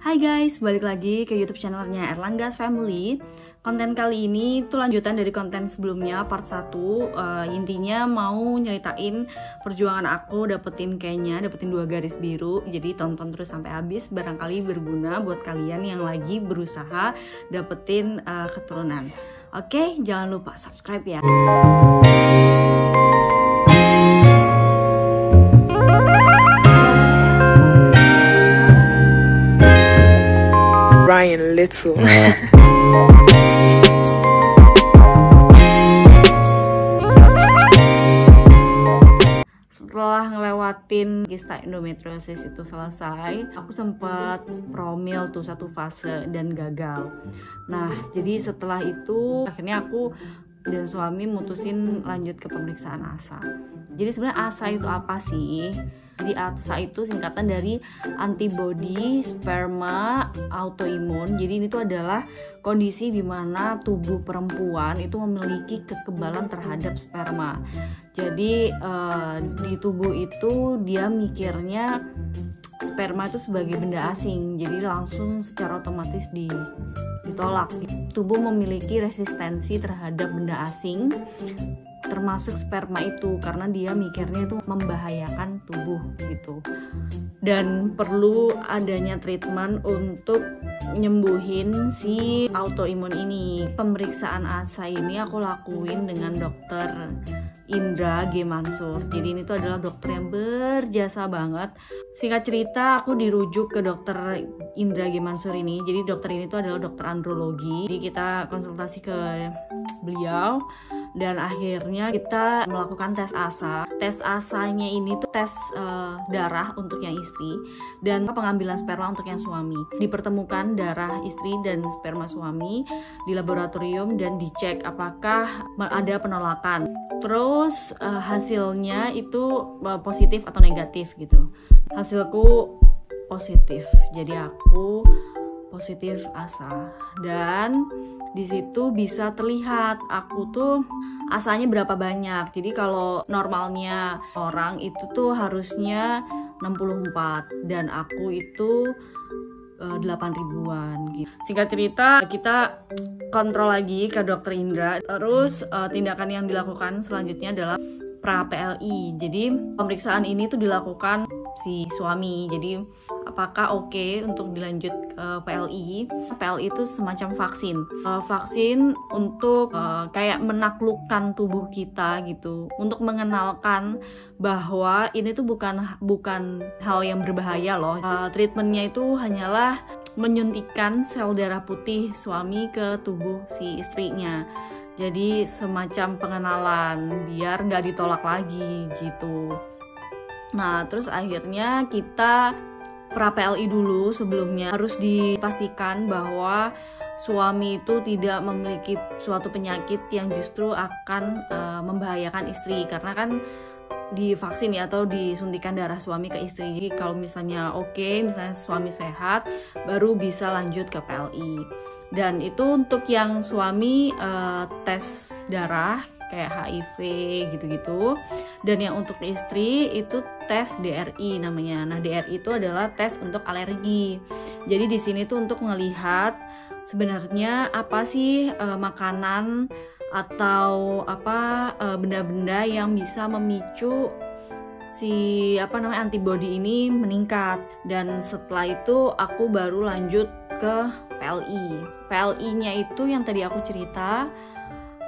Hai guys, balik lagi ke YouTube channelnya Erlangga's Family. Konten kali ini tuh lanjutan dari konten sebelumnya, part 1. Intinya mau nyeritain perjuangan aku dapetin 2 garis biru. Jadi tonton terus sampai habis, barangkali berguna buat kalian yang lagi berusaha dapetin keturunan. Oke, jangan lupa subscribe ya. Ryan Little. Setelah ngelewatin kista endometriosis itu selesai, aku sempat promil tuh 1 fase dan gagal. Nah, jadi setelah itu akhirnya aku dan suami mutusin lanjut ke pemeriksaan ASA. Jadi sebenarnya ASA itu apa sih? Jadi ASA itu singkatan dari antibody sperma autoimun. Jadi ini tuh adalah kondisi di mana tubuh perempuan itu memiliki kekebalan terhadap sperma. Jadi di tubuh itu dia mikirnya sperma itu sebagai benda asing. Jadi langsung secara otomatis ditolak. Tubuh memiliki resistensi terhadap benda asing, termasuk sperma itu, karena dia mikirnya itu membahayakan tubuh gitu. Dan perlu adanya treatment untuk nyembuhin si autoimun ini. Pemeriksaan ASA ini aku lakuin dengan dokter Indra G. Mansur. Jadi ini tuh adalah dokter yang berjasa banget. Singkat cerita, aku dirujuk ke dokter Indra G. Mansur ini. Jadi dokter ini tuh adalah dokter andrologi. Jadi kita konsultasi ke beliau dan akhirnya kita melakukan tes ASA. Tes ASA-nya ini tuh tes darah untuk yang istri dan pengambilan sperma untuk yang suami. Dipertemukan darah istri dan sperma suami di laboratorium dan dicek apakah ada penolakan. Terus hasilnya itu positif atau negatif gitu. Hasilku positif, jadi aku positif ASA. Dan di situ bisa terlihat aku tuh ASA-nya berapa banyak. Jadi kalau normalnya orang itu tuh harusnya 64 dan aku itu 8.000-an gitu. Singkat cerita, kita kontrol lagi ke dokter Indra. Terus tindakan yang dilakukan selanjutnya adalah pra-PLI. Jadi pemeriksaan ini tuh dilakukan si suami. Jadi apakah oke untuk dilanjut ke PLI? PLI itu semacam vaksin. Vaksin untuk kayak menaklukkan tubuh kita gitu. Untuk mengenalkan bahwa ini tuh bukan hal yang berbahaya loh. Treatmentnya itu hanyalah menyuntikkan sel darah putih suami ke tubuh si istrinya. Jadi semacam pengenalan biar nggak ditolak lagi gitu. Nah, terus akhirnya kita pra-PLI dulu. Sebelumnya harus dipastikan bahwa suami itu tidak memiliki suatu penyakit yang justru akan membahayakan istri, karena kan divaksin ya atau disuntikan darah suami ke istri. Jadi kalau misalnya misalnya suami sehat, baru bisa lanjut ke PLI. Dan itu untuk yang suami tes darah kayak HIV gitu-gitu. Dan yang untuk istri itu tes DRI namanya. Nah, DRI itu adalah tes untuk alergi. Jadi di sini tuh untuk melihat sebenarnya apa sih makanan atau benda-benda yang bisa memicu si antibody ini meningkat. Dan setelah itu aku baru lanjut ke PLI. PLI-nya itu yang tadi aku cerita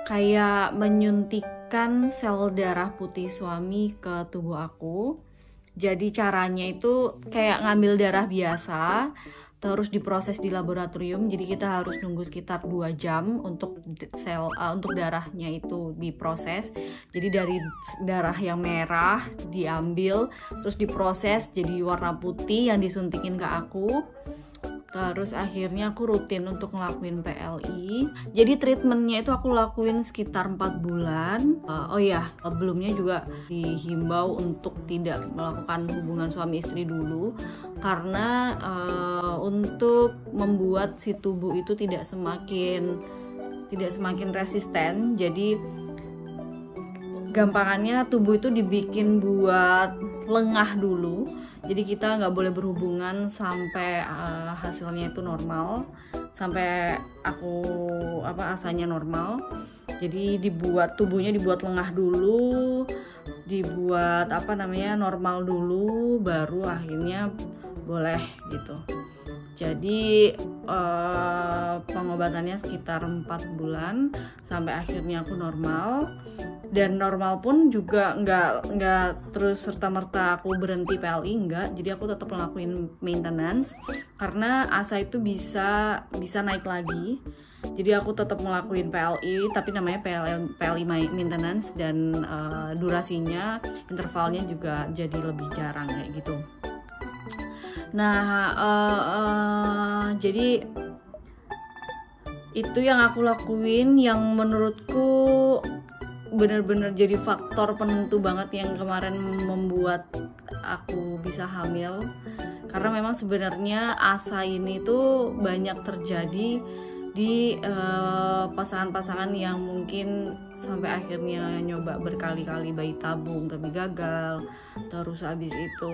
kayak menyuntikkan sel darah putih suami ke tubuh aku. Jadi caranya itu kayak ngambil darah biasa, terus diproses di laboratorium. Jadi kita harus nunggu sekitar 2 jam untuk untuk darahnya itu diproses. Jadi dari darah yang merah diambil, terus diproses jadi warna putih yang disuntikin ke aku. Terus akhirnya aku rutin untuk ngelakuin PLI. Jadi treatmentnya itu aku lakuin sekitar 4 bulan. Sebelumnya juga dihimbau untuk tidak melakukan hubungan suami istri dulu, karena untuk membuat si tubuh itu tidak semakin resisten. Jadi gampangannya tubuh itu dibikin buat lengah dulu. Jadi kita nggak boleh berhubungan sampai hasilnya itu normal, sampai asanya normal. Jadi tubuhnya dibuat lengah dulu, dibuat normal dulu, baru akhirnya boleh gitu. Jadi pengobatannya sekitar 4 bulan sampai akhirnya aku normal. Dan normal pun juga nggak terus serta-merta aku berhenti PLI, enggak. Jadi aku tetap ngelakuin maintenance karena asa itu bisa naik lagi. Jadi aku tetap ngelakuin PLI, tapi namanya PLI maintenance, dan durasinya, intervalnya juga jadi lebih jarang kayak gitu. Nah, jadi itu yang aku lakuin yang menurutku benar-benar jadi faktor penentu banget yang kemarin membuat aku bisa hamil. Karena memang sebenarnya asa ini tuh banyak terjadi di pasangan-pasangan yang mungkin sampai akhirnya nyoba berkali-kali bayi tabung tapi gagal, terus habis itu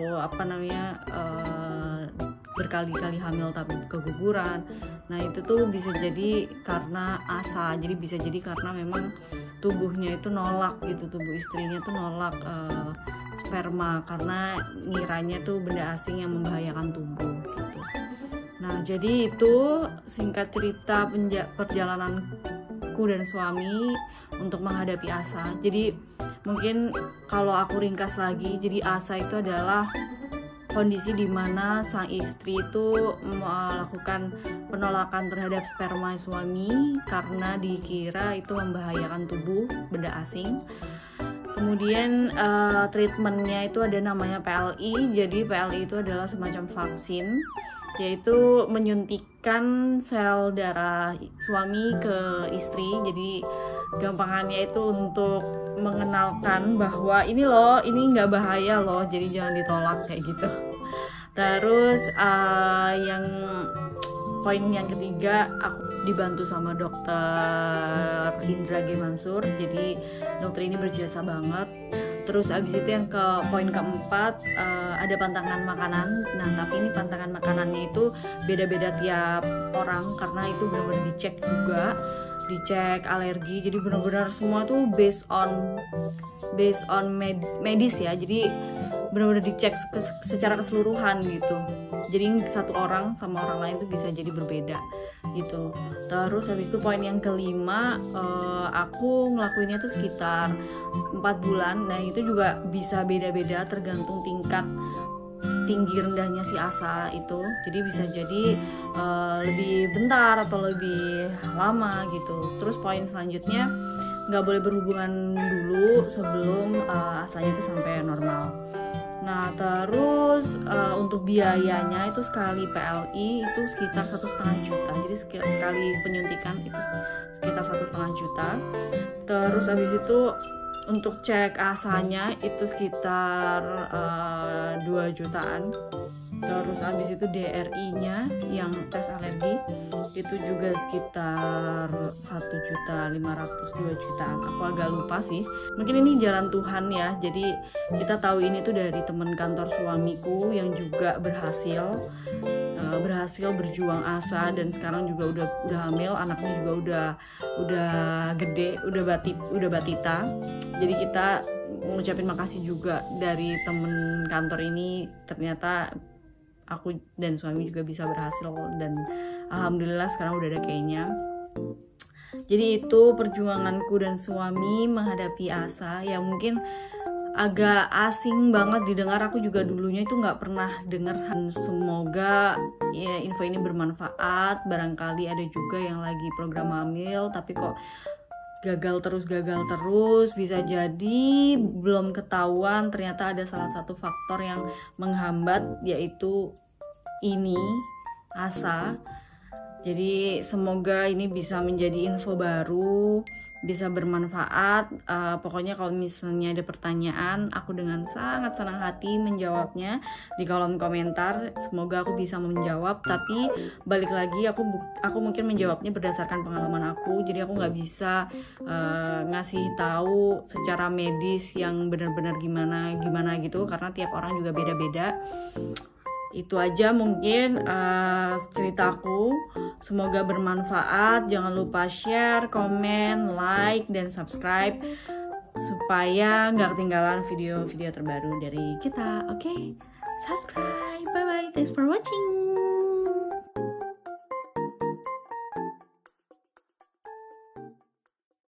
berkali-kali hamil tapi keguguran. Nah itu tuh bisa jadi karena asa, jadi bisa jadi karena memang tubuhnya itu nolak gitu, tubuh istrinya tuh nolak sperma karena ngiranya tuh benda asing yang membahayakan tubuh gitu. Nah jadi itu singkat cerita perjalananku dan suami untuk menghadapi asa. Jadi mungkin kalau aku ringkas lagi, jadi asa itu adalah kondisi di mana sang istri itu melakukan penolakan terhadap sperma suami karena dikira itu membahayakan tubuh benda asing. Kemudian treatmentnya itu ada namanya PLI. Jadi PLI itu adalah semacam vaksin, yaitu menyuntikkan sel darah suami ke istri. Jadi gampangannya itu untuk mengenalkan bahwa ini nggak bahaya loh, jadi jangan ditolak kayak gitu. Terus yang poin yang ketiga, aku dibantu sama dokter Indra G. Mansur. Jadi dokter ini berjasa banget. Terus abis itu yang ke poin keempat, ada pantangan makanan. Nah tapi ini pantangan makanannya itu beda-beda tiap orang karena itu benar-benar dicek juga, dicek alergi. Jadi benar-benar semua tuh based on medis ya. Jadi benar-benar dicek secara keseluruhan gitu. Jadi satu orang sama orang lain tuh bisa jadi berbeda gitu. Terus habis itu poin yang kelima, aku ngelakuinnya tuh sekitar 4 bulan. Nah itu juga bisa beda-beda tergantung tingkat tinggi rendahnya si asa itu. Jadi bisa jadi lebih bentar atau lebih lama gitu. Terus poin selanjutnya, nggak boleh berhubungan dulu sebelum asanya itu sampai normal. Nah terus untuk biayanya itu sekali PLI itu sekitar 1,5 juta. Jadi sekali penyuntikan itu sekitar 1,5 juta. Terus habis itu untuk cek asanya itu sekitar 2 jutaan. Terus habis itu DRI-nya yang tes alergi itu juga sekitar 1.500.000, 2 jutaan. Aku agak lupa sih. Mungkin ini jalan Tuhan ya. Jadi kita tahu ini tuh dari teman kantor suamiku yang juga berhasil berjuang asa dan sekarang juga udah hamil, anaknya juga udah gede, udah batita. Jadi kita ngucapin makasih juga dari temen kantor ini, ternyata aku dan suami juga bisa berhasil dan alhamdulillah sekarang udah ada kayaknya. Jadi itu perjuanganku dan suami menghadapi asa yang mungkin agak asing banget didengar. Aku juga dulunya itu nggak pernah dengar. Semoga ya info ini bermanfaat. Barangkali ada juga yang lagi program hamil tapi kok gagal terus, bisa jadi belum ketahuan ternyata ada salah satu faktor yang menghambat, yaitu ini asa. Jadi semoga ini bisa menjadi info baru bisa bermanfaat. Pokoknya kalau misalnya ada pertanyaan, aku dengan sangat senang hati menjawabnya di kolom komentar. Semoga aku bisa menjawab, tapi balik lagi aku mungkin menjawabnya berdasarkan pengalaman aku, jadi aku nggak bisa ngasih tahu secara medis yang benar-benar gimana gitu, karena tiap orang juga beda-beda. Itu aja mungkin ceritaku. Semoga bermanfaat. Jangan lupa share, komen, like, dan subscribe supaya nggak ketinggalan video-video terbaru dari kita. Oke? Subscribe. Bye bye. Thanks for watching.